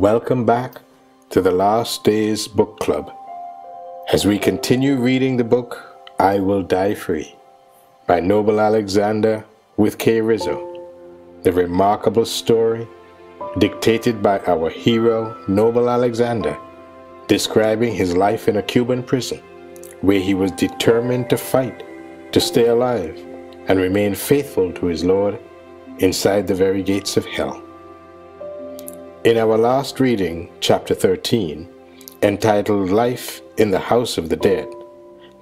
welcome back to the Last Days Book Club as we continue reading the book I Will Die Free by Noble Alexander with K. Rizzo, the remarkable story dictated by our hero Noble Alexander, describing his life in a Cuban prison where he was determined to fight to stay alive and remain faithful to his Lord inside the very gates of hell. In our last reading, chapter 13, entitled Life in the House of the Dead,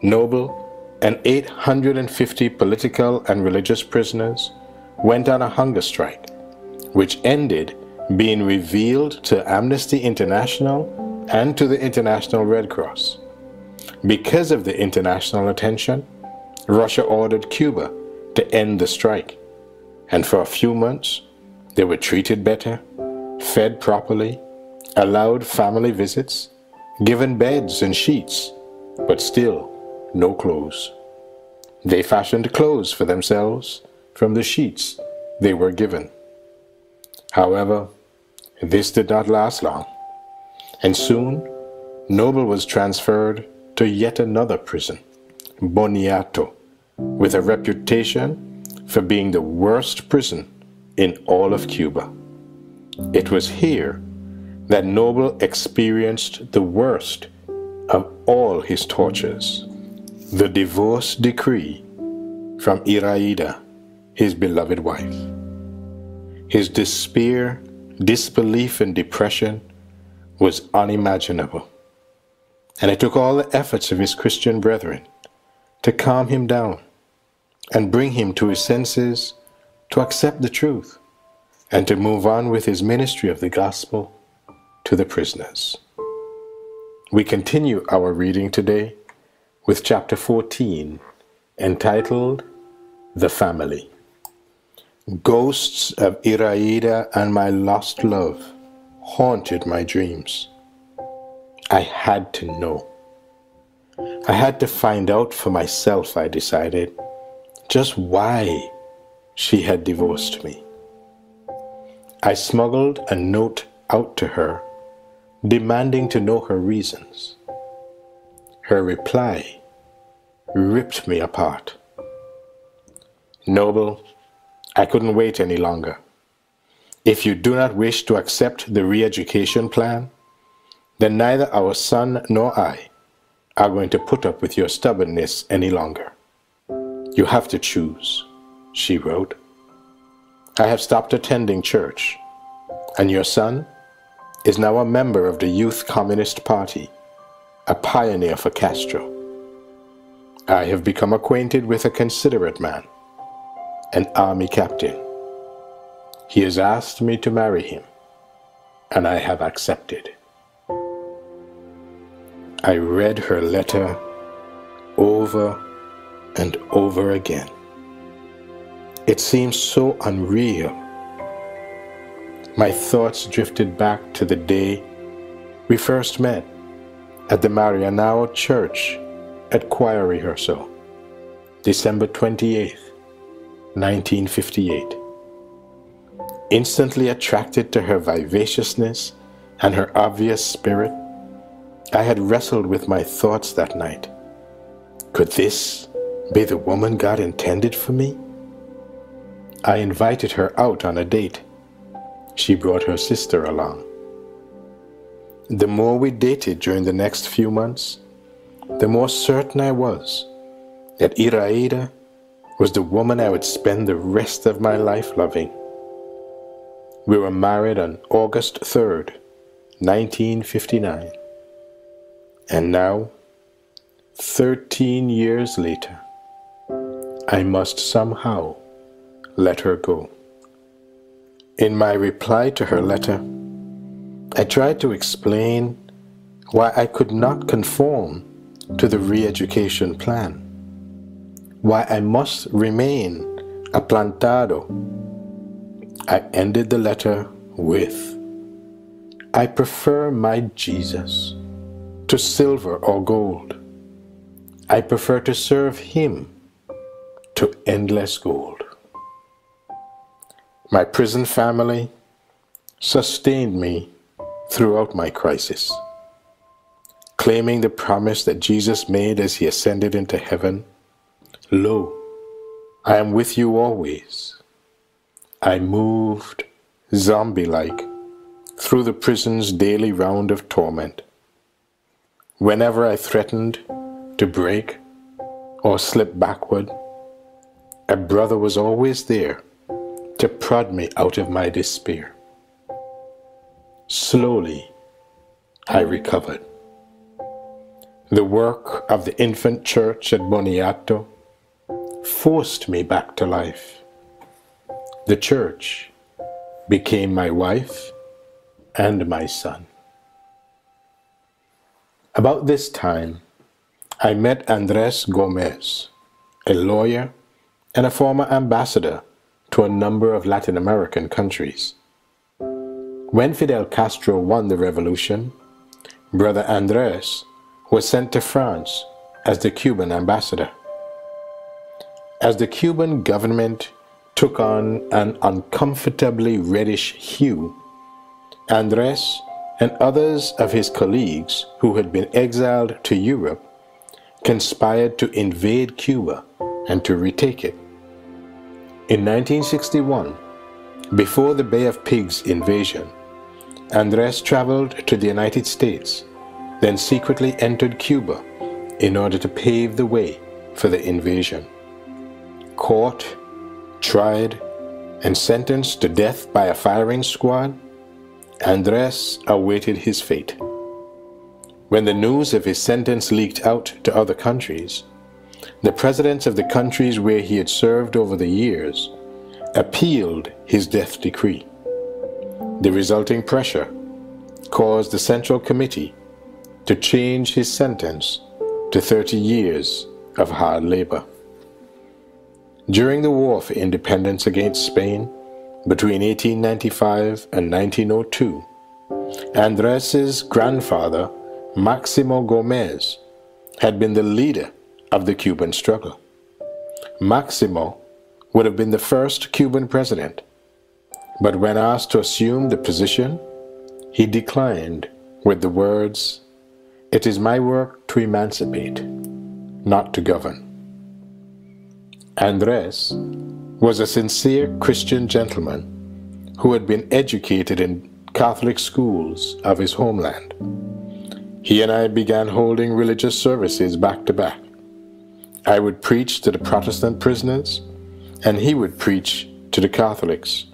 Noble and 850 political and religious prisoners went on a hunger strike, which ended being revealed to Amnesty International and to the International Red Cross. Because of the international attention, Russia ordered Cuba to end the strike, and for a few months they were treated better, fed properly, allowed family visits, given beds and sheets, but still no clothes. They fashioned clothes for themselves from the sheets they were given. However, this did not last long, and soon Noble was transferred to yet another prison, Boniato, with a reputation for being the worst prison in all of Cuba. It was here that Noble experienced the worst of all his tortures, the divorce decree from Iraida, his beloved wife. His despair, disbelief, and depression was unimaginable, and it took all the efforts of his Christian brethren to calm him down and bring him to his senses to accept the truth and to move on with his ministry of the gospel to the prisoners. We continue our reading today with chapter 14, entitled The Family. Ghosts of Iraida and my lost love haunted my dreams. I had to know. I had to find out for myself, I decided, just why she had divorced me. I smuggled a note out to her, demanding to know her reasons. Her reply ripped me apart. Noble, I couldn't wait any longer. If you do not wish to accept the re-education plan, then neither our son nor I are going to put up with your stubbornness any longer. You have to choose, she wrote. I have stopped attending church, and your son is now a member of the Youth Communist Party, a pioneer for Castro. I have become acquainted with a considerate man, an army captain. He has asked me to marry him, and I have accepted. I read her letter over and over again. It seemed so unreal. My thoughts drifted back to the day we first met at the Marianao Church at choir rehearsal, December 28th, 1958. Instantly attracted to her vivaciousness and her obvious spirit, I had wrestled with my thoughts that night. Could this be the woman God intended for me? I invited her out on a date. She brought her sister along. The more we dated during the next few months, the more certain I was that Iraida was the woman I would spend the rest of my life loving. We were married on August 3rd, 1959. And now, 13 years later, I must somehow let her go. In my reply to her letter, I tried to explain why I could not conform to the re-education plan, why I must remain a plantado. I ended the letter with, I prefer my Jesus to silver or gold. I prefer to serve him to endless gold. My prison family sustained me throughout my crisis, claiming the promise that Jesus made as he ascended into heaven. Lo, I am with you always. I moved, zombie-like, through the prison's daily round of torment. Whenever I threatened to break or slip backward, a brother was always there to prod me out of my despair. Slowly, I recovered. The work of the infant church at Boniato forced me back to life. The church became my wife and my son. About this time, I met Andres Gomez, a lawyer and a former ambassador to a number of Latin American countries. When Fidel Castro won the revolution, Brother Andres was sent to France as the Cuban ambassador. As the Cuban government took on an uncomfortably reddish hue, Andres and others of his colleagues who had been exiled to Europe conspired to invade Cuba and to retake it. In 1961, before the Bay of Pigs invasion, Andres traveled to the United States, then secretly entered Cuba in order to pave the way for the invasion. Caught, tried, and sentenced to death by a firing squad, Andres awaited his fate. When the news of his sentence leaked out to other countries, the presidents of the countries where he had served over the years appealed his death decree. The resulting pressure caused the Central Committee to change his sentence to 30 years of hard labor. During the War for Independence against Spain, between 1895 and 1902, Andres's grandfather, Maximo Gomez, had been the leader of the Cuban struggle. Maximo would have been the first Cuban president, but when asked to assume the position, he declined with the words, "It is my work to emancipate, not to govern." Andres was a sincere Christian gentleman who had been educated in Catholic schools of his homeland. He and I began holding religious services back to back. I would preach to the Protestant prisoners, and he would preach to the Catholics.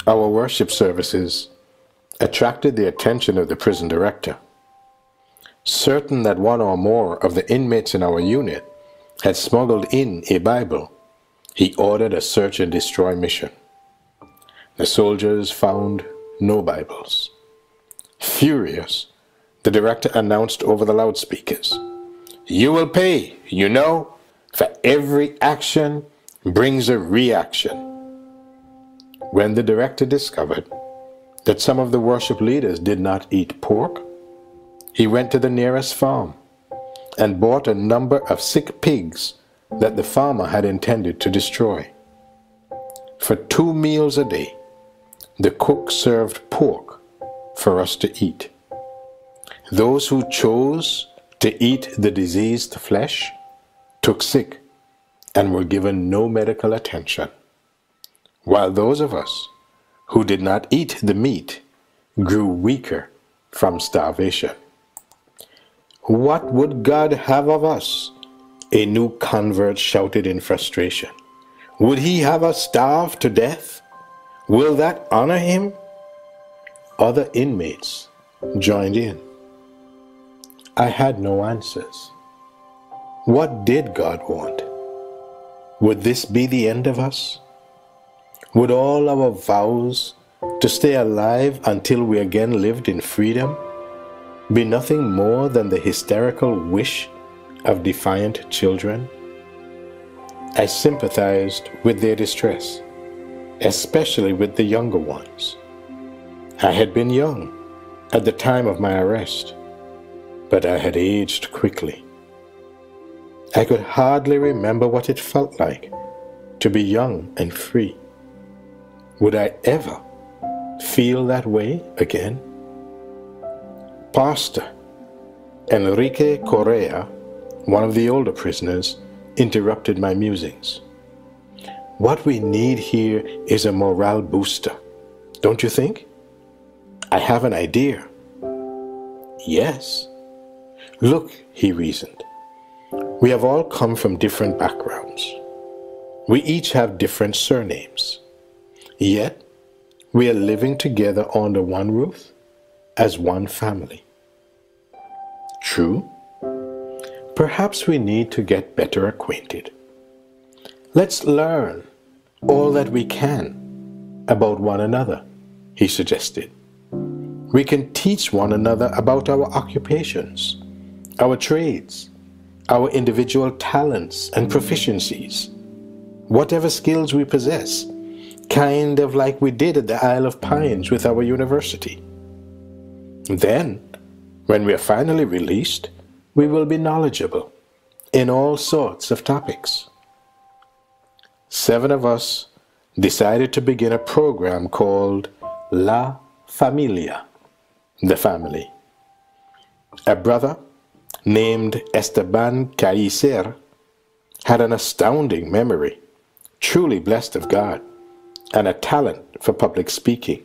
Our worship services attracted the attention of the prison director. Certain that one or more of the inmates in our unit had smuggled in a Bible, he ordered a search and destroy mission. The soldiers found no Bibles. Furious, the director announced over the loudspeakers, "You will pay, you know, for every action brings a reaction." When the director discovered that some of the worship leaders did not eat pork, he went to the nearest farm and bought a number of sick pigs that the farmer had intended to destroy. For 2 meals a day, the cook served pork for us to eat. Those who chose to eat the diseased flesh took sick and were given no medical attention, while those of us who did not eat the meat grew weaker from starvation. "What would God have of us?" a new convert shouted in frustration. "Would he have us starve to death? Will that honor him?" Other inmates joined in. I had no answers. What did God want? Would this be the end of us? Would all our vows to stay alive until we again lived in freedom be nothing more than the hysterical wish of defiant children? I sympathized with their distress, especially with the younger ones. I had been young at the time of my arrest, but I had aged quickly. I could hardly remember what it felt like to be young and free. Would I ever feel that way again? Pastor Enrique Correa, one of the older prisoners, interrupted my musings. What we need here is a morale booster, don't you think? I have an idea. Yes. Look, he reasoned. We have all come from different backgrounds. We each have different surnames. Yet, we are living together under one roof as one family. True. Perhaps we need to get better acquainted. Let's learn all that we can about one another, he suggested. We can teach one another about our occupations, our trades, our individual talents and proficiencies, whatever skills we possess, kind of like we did at the Isle of Pines with our university. Then, when we are finally released, we will be knowledgeable in all sorts of topics. 7 of us decided to begin a program called La Familia, the family. A brother named Esteban Caicer had an astounding memory, truly blessed of God, and a talent for public speaking.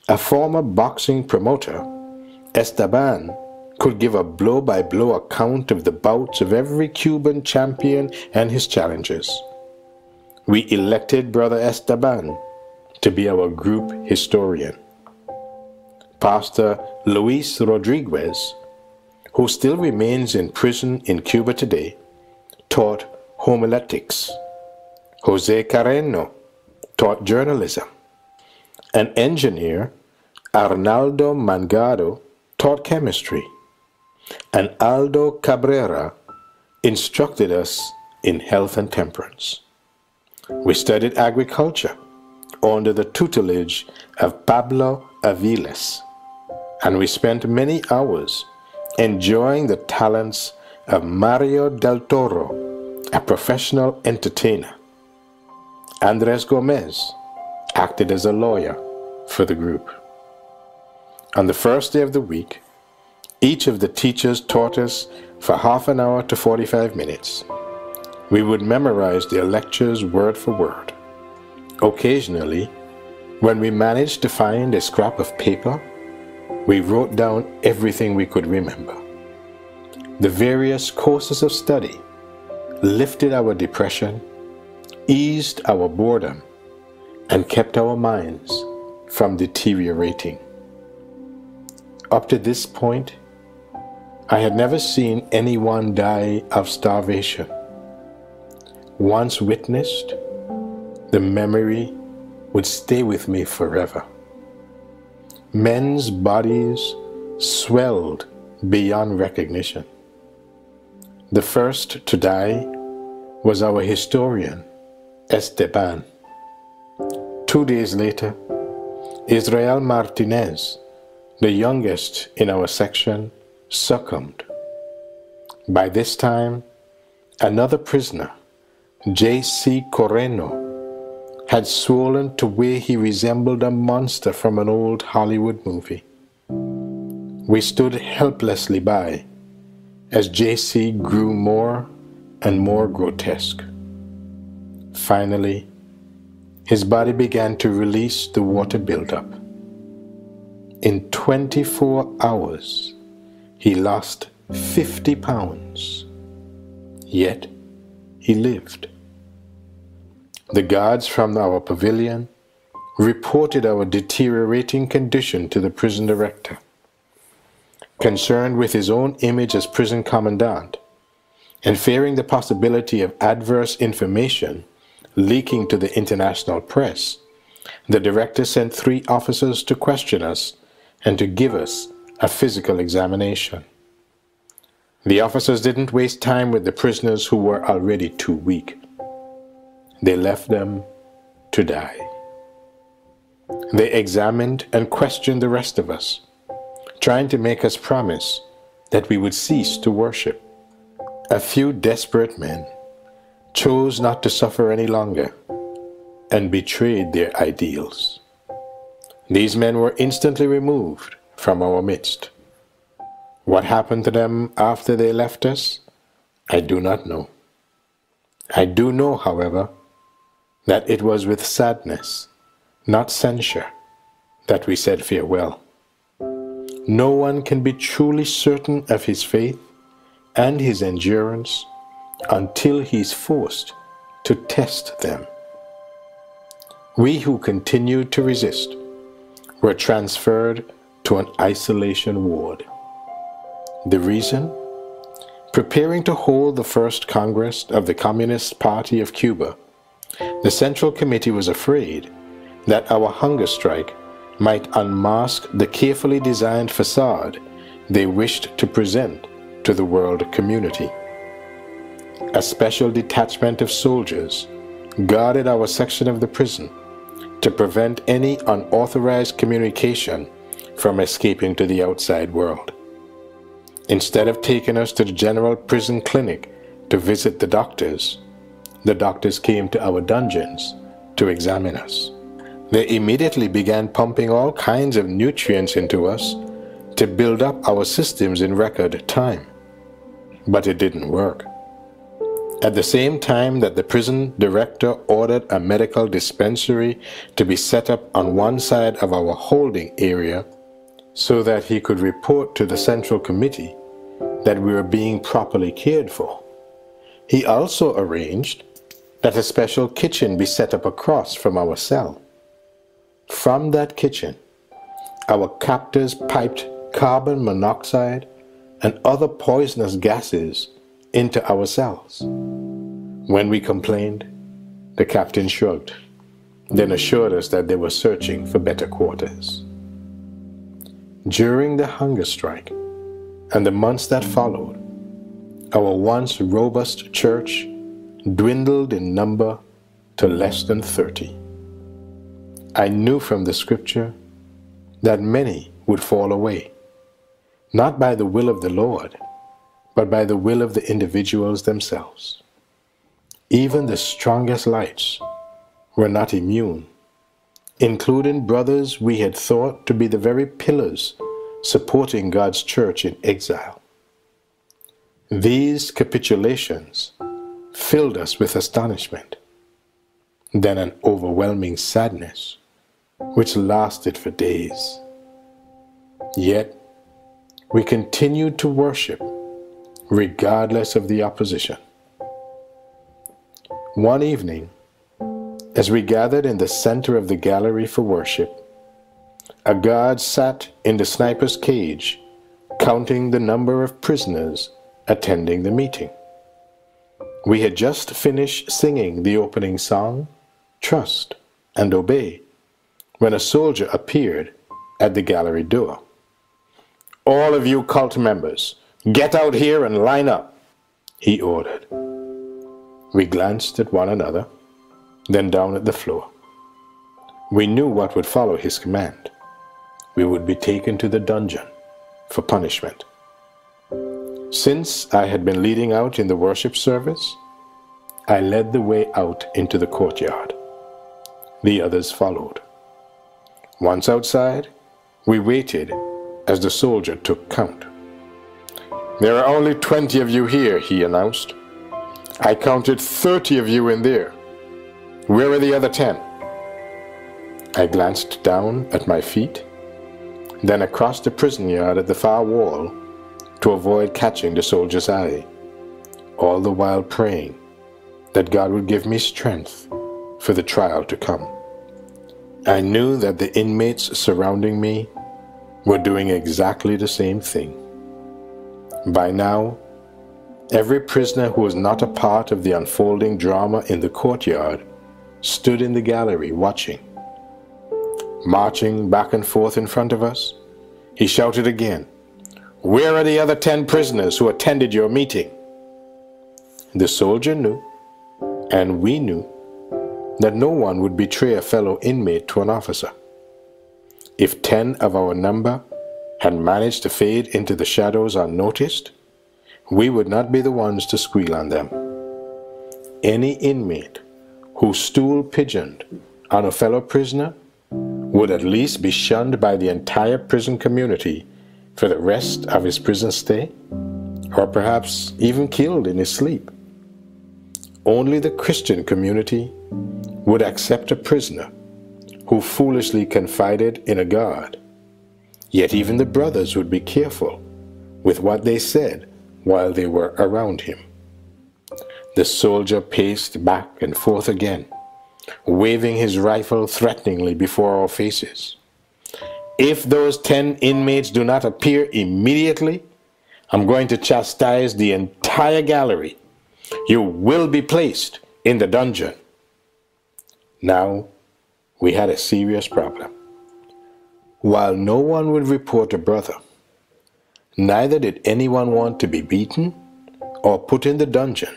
A former boxing promoter, Esteban could give a blow-by-blow account of the bouts of every Cuban champion and his challengers. We elected Brother Esteban to be our group historian. Pastor Luis Rodriguez, who still remains in prison in Cuba today, taught homiletics. Jose Carreno taught journalism. An engineer, Arnaldo Mangado, taught chemistry. And Aldo Cabrera instructed us in health and temperance. We studied agriculture under the tutelage of Pablo Aviles, and we spent many hours enjoying the talents of Mario del Toro, a professional entertainer. Andres Gomez acted as a lawyer for the group. On the first day of the week, each of the teachers taught us for half an hour to 45 minutes. We would memorize their lectures word for word. Occasionally, when we managed to find a scrap of paper, we wrote down everything we could remember. The various courses of study lifted our depression, eased our boredom, and kept our minds from deteriorating. Up to this point, I had never seen anyone die of starvation. Once witnessed, the memory would stay with me forever. Men's bodies swelled beyond recognition. The first to die was our historian, Esteban. 2 days later, Israel Martinez, the youngest in our section, succumbed. By this time, another prisoner, J.C. Correno, had swollen to where he resembled a monster from an old Hollywood movie. We stood helplessly by as J.C. grew more and more grotesque. Finally, his body began to release the water buildup. In 24 hours, he lost 50 pounds. Yet, he lived. The guards from our pavilion reported our deteriorating condition to the prison director. Concerned with his own image as prison commandant, and fearing the possibility of adverse information leaking to the international press, the director sent 3 officers to question us and to give us a physical examination. The officers didn't waste time with the prisoners who were already too weak. They left them to die. They examined and questioned the rest of us, trying to make us promise that we would cease to worship. A few desperate men chose not to suffer any longer and betrayed their ideals. These men were instantly removed from our midst. What happened to them after they left us? I do not know. I do know, however, that it was with sadness, not censure, that we said farewell. No one can be truly certain of his faith and his endurance until he is forced to test them. We who continued to resist were transferred to an isolation ward. The reason? Preparing to hold the first Congress of the Communist Party of Cuba, the Central Committee was afraid that our hunger strike might unmask the carefully designed facade they wished to present to the world community. A special detachment of soldiers guarded our section of the prison to prevent any unauthorized communication from escaping to the outside world. Instead of taking us to the general prison clinic to visit the doctors came to our dungeons to examine us. They immediately began pumping all kinds of nutrients into us to build up our systems in record time. But it didn't work. At the same time that the prison director ordered a medical dispensary to be set up on one side of our holding area so that he could report to the Central Committee that we were being properly cared for, he also arranged that a special kitchen be set up across from our cell. From that kitchen, our captors piped carbon monoxide and other poisonous gases into our cells. When we complained, the captain shrugged, then assured us that they were searching for better quarters. During the hunger strike and the months that followed, our once robust church dwindled in number to less than 30. I knew from the scripture that many would fall away, not by the will of the Lord, but by the will of the individuals themselves. Even the strongest lights were not immune, including brothers we had thought to be the very pillars supporting God's church in exile. These capitulations filled us with astonishment, then an overwhelming sadness, which lasted for days. Yet, we continued to worship, regardless of the opposition. One evening, as we gathered in the center of the gallery for worship, a guard sat in the sniper's cage, counting the number of prisoners attending the meeting. We had just finished singing the opening song, Trust and Obey, when a soldier appeared at the gallery door. "All of you cult members, get out here and line up," he ordered. We glanced at one another, then down at the floor. We knew what would follow his command. We would be taken to the dungeon for punishment. Since I had been leading out in the worship service, I led the way out into the courtyard. The others followed. Once outside, we waited as the soldier took count. "There are only 20 of you here," he announced. "I counted 30 of you in there. Where are the other 10? I glanced down at my feet, then across the prison yard at the far wall to avoid catching the soldier's eye, all the while praying that God would give me strength for the trial to come. I knew that the inmates surrounding me were doing exactly the same thing. By now, every prisoner who was not a part of the unfolding drama in the courtyard stood in the gallery watching. Marching back and forth in front of us, he shouted again, "Where are the other 10 prisoners who attended your meeting?" The soldier knew, and we knew, that no one would betray a fellow inmate to an officer. If 10 of our number had managed to fade into the shadows unnoticed, we would not be the ones to squeal on them. Any inmate who stool pigeoned on a fellow prisoner would at least be shunned by the entire prison community for the rest of his prison stay, or perhaps even killed in his sleep. Only the Christian community would accept a prisoner who foolishly confided in a God. Yet even the brothers would be careful with what they said while they were around him. The soldier paced back and forth again, waving his rifle threateningly before our faces. If those 10 inmates do not appear immediately, I'm going to chastise the entire gallery. You will be placed in the dungeon. Now, we had a serious problem. While no one would report a brother, neither did anyone want to be beaten or put in the dungeon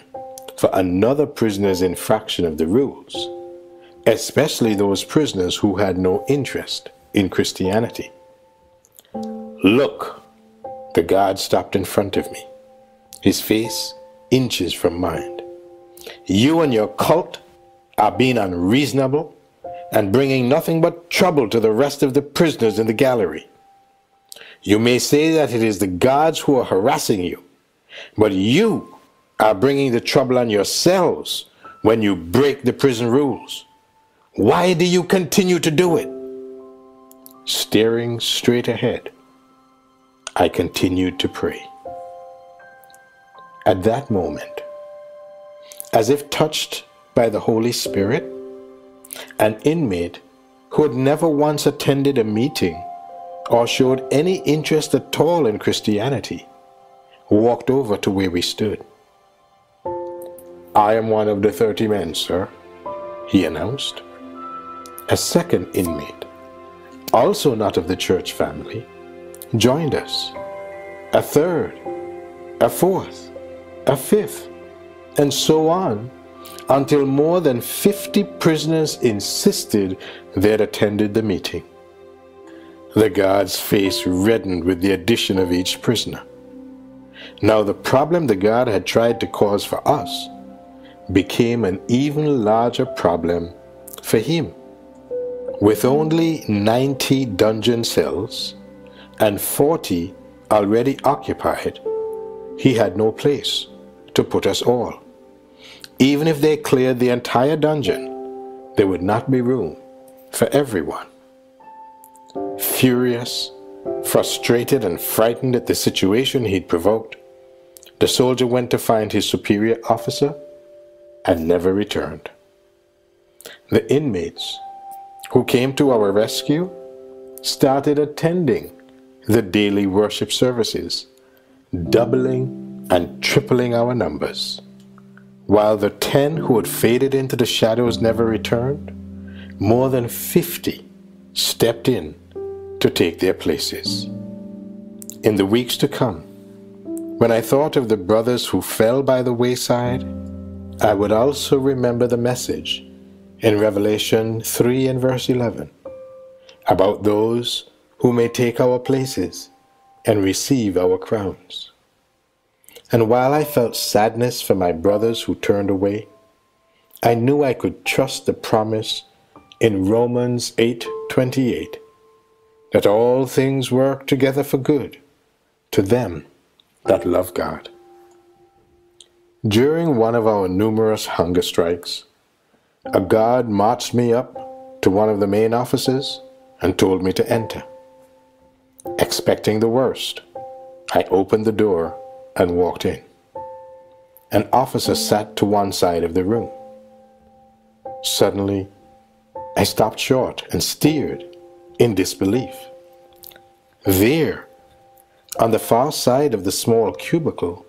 for another prisoner's infraction of the rules, especially those prisoners who had no interest in Christianity. Look, the guard stopped in front of me, his face inches from mine. You and your cult are being unreasonable and bringing nothing but trouble to the rest of the prisoners in the gallery. You may say that it is the guards who are harassing you, but you are bringing the trouble on yourselves when you break the prison rules. Why do you continue to do it? Staring straight ahead, I continued to pray. At that moment, as if touched by the Holy Spirit, an inmate who had never once attended a meeting or showed any interest at all in Christianity walked over to where we stood. I am one of the 30 men, sir, he announced. A second inmate, also not of the church family, joined us. A third, a fourth, a fifth, and so on, until more than 50 prisoners insisted they had attended the meeting. The guard's face reddened with the addition of each prisoner. Now the problem the guard had tried to cause for us became an even larger problem for him. With only 90 dungeon cells and 40 already occupied, he had no place to put us all. Even if they cleared the entire dungeon, there would not be room for everyone. Furious, frustrated, and frightened at the situation he'd provoked, the soldier went to find his superior officer and never returned. The inmates who came to our rescue started attending the daily worship services, doubling and tripling our numbers. While the 10 who had faded into the shadows never returned, more than 50 stepped in to take their places. In the weeks to come, when I thought of the brothers who fell by the wayside, I would also remember the message in Revelation 3 and verse 11 about those who may take our places and receive our crowns. And while I felt sadness for my brothers who turned away, I knew I could trust the promise in Romans 8:28 that all things work together for good to them that love God. During one of our numerous hunger strikes, a guard marched me up to one of the main offices and told me to enter. Expecting the worst, I opened the door and walked in. An officer sat to one side of the room. Suddenly, I stopped short and stared in disbelief. There, on the far side of the small cubicle,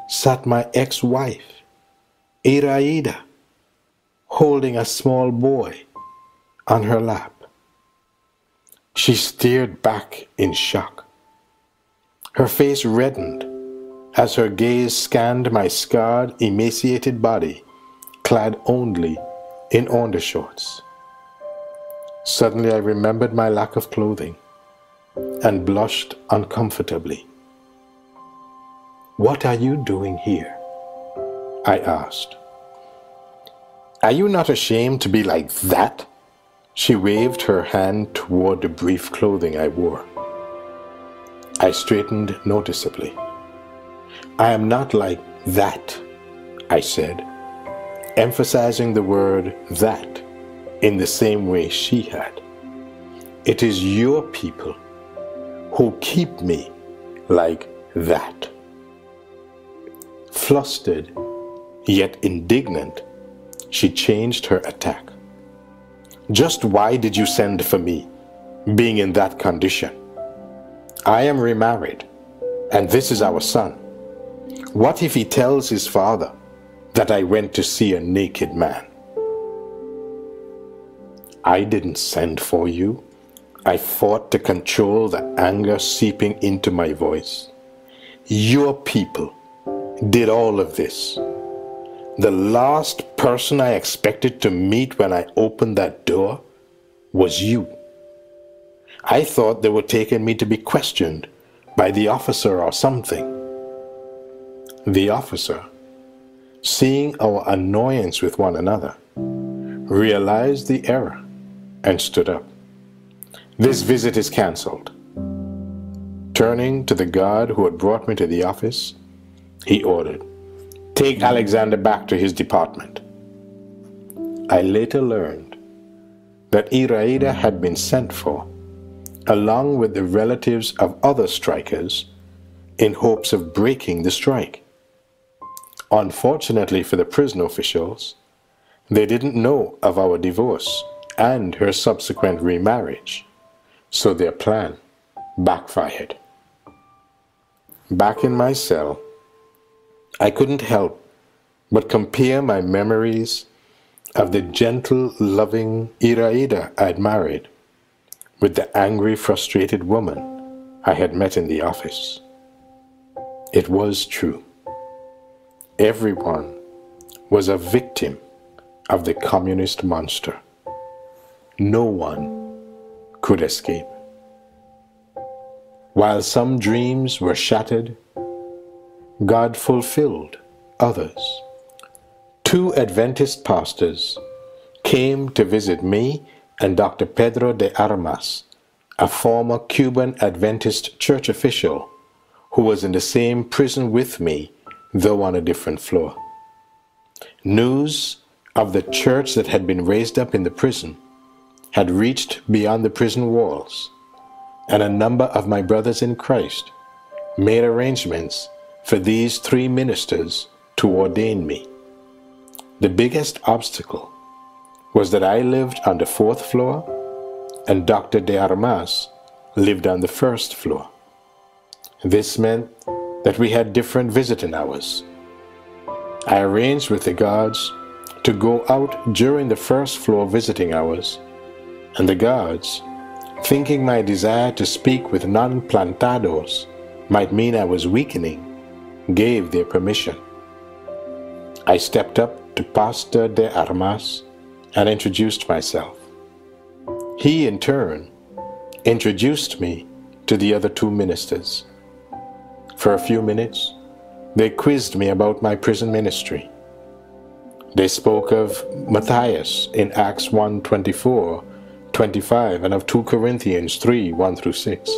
sat my ex-wife, Iraida, holding a small boy on her lap. She stared back in shock. Her face reddened as her gaze scanned my scarred, emaciated body, clad only in undershorts. Suddenly I remembered my lack of clothing and blushed uncomfortably. "What are you doing here?" I asked. "Are you not ashamed to be like that?" She waved her hand toward the brief clothing I wore. I straightened noticeably. I am not like that, I said, emphasizing the word that in the same way she had. It is your people who keep me like that. Flustered, yet indignant, she changed her attack. Just why did you send for me, being in that condition? I am remarried, and this is our son. What if he tells his father that I went to see a naked man? I didn't send for you. I fought to control the anger seeping into my voice. Your people did all of this. The last person I expected to meet when I opened that door was you. I thought they were taking me to be questioned by the officer or something. The officer, seeing our annoyance with one another, realized the error and stood up. This visit is cancelled. Turning to the guard who had brought me to the office, he ordered, "Take Alexander back to his department." I later learned that Iraida had been sent for, along with the relatives of other strikers, in hopes of breaking the strike. Unfortunately for the prison officials, they didn't know of our divorce and her subsequent remarriage, so their plan backfired. Back in my cell, I couldn't help but compare my memories of the gentle, loving Iraida I'd married with the angry, frustrated woman I had met in the office. It was true. Everyone was a victim of the communist monster. No one could escape. While some dreams were shattered, God fulfilled others. 2 Adventist pastors came to visit me and Dr. Pedro de Armas, a former Cuban Adventist church official who was in the same prison with me, though on a different floor. News of the church that had been raised up in the prison had reached beyond the prison walls, and a number of my brothers in Christ made arrangements for these 3 ministers to ordain me. The biggest obstacle was that I lived on the 4th floor and Dr. de Armas lived on the 1st floor. This meant that we had different visiting hours. I arranged with the guards to go out during the 1st floor visiting hours, and the guards, thinking my desire to speak with non-plantados might mean I was weakening, gave their permission. I stepped up to Pastor de Armas and introduced myself. He, in turn, introduced me to the other 2 ministers. For a few minutes, they quizzed me about my prison ministry. They spoke of Matthias in Acts 1:24-25 and of 2 Corinthians 3:1-6.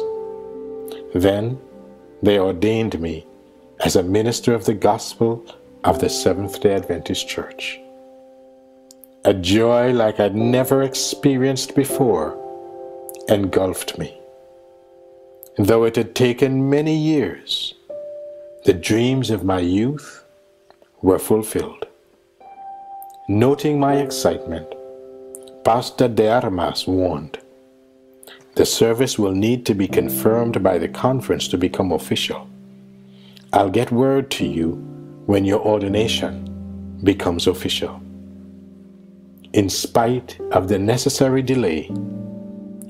Then they ordained me as a minister of the gospel of the Seventh-day Adventist Church. A joy like I'd never experienced before engulfed me. Though it had taken many years, the dreams of my youth were fulfilled. Noting my excitement, Pastor de Armas warned, "The service will need to be confirmed by the conference to become official. I'll get word to you when your ordination becomes official." In spite of the necessary delay,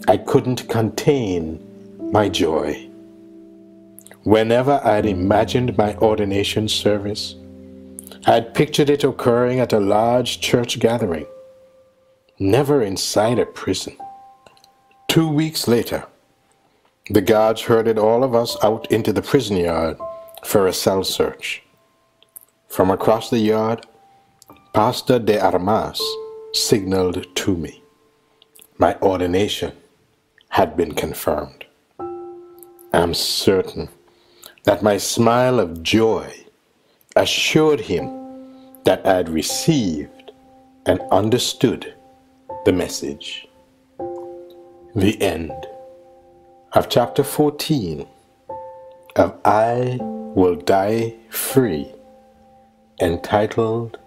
I couldn't contain my joy. Whenever I'd imagined my ordination service, I had pictured it occurring at a large church gathering, never inside a prison. 2 weeks later, the guards herded all of us out into the prison yard for a cell search. From across the yard, Pastor de Armas signaled to me. My ordination had been confirmed. I'm certain that my smile of joy assured him that I'd received and understood the message. The end of chapter 14 of I Will Die Free, entitled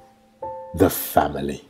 The Family.